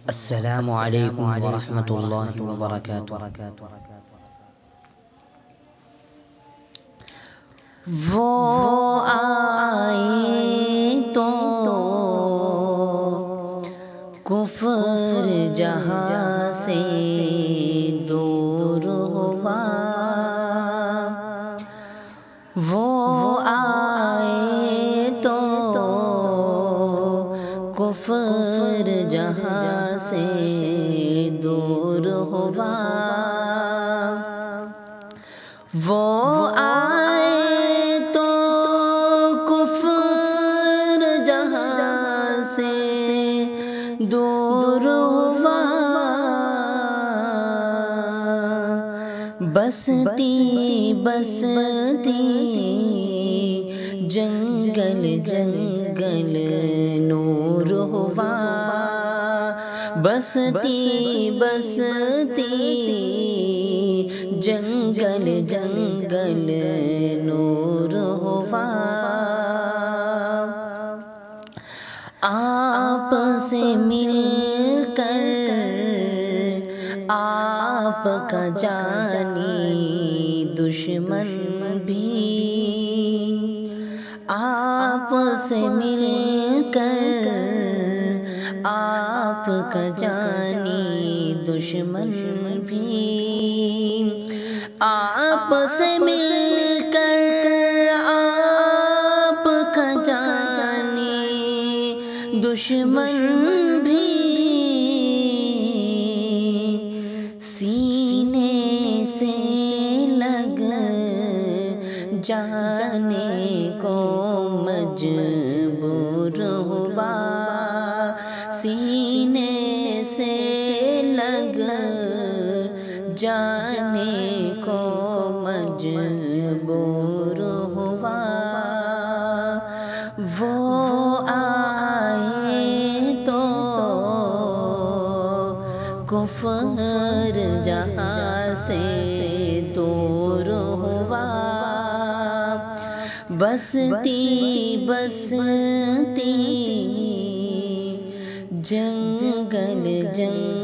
السلام علیکم ورحمۃ اللہ وبرکاتہ۔ وہ آئے تو کفر جہاں سے دور ہوا، وہ آئے تو کفر جہاں سے دور ہوا، وہ آئے تو کفر جہاں سے دور ہوا، بستی بستی جنگل جنگل نور ہوا، بستی بستی جنگل جنگل نور ہوا، آپ سے مل کر آپ کا جانی دشمن بھی، آپ سے مل کر آپ کا جانی دشمن بھی، آپ سے مل کر آپ کا جانی دشمن بھی، سینے سے لگ جانے کو مجبور ہوا، سینے سے لگ جانے کو مجبور ہوا، وہ آئے تو کفر جہاں سے دور ہوا، بستی بستی جنگل جنگل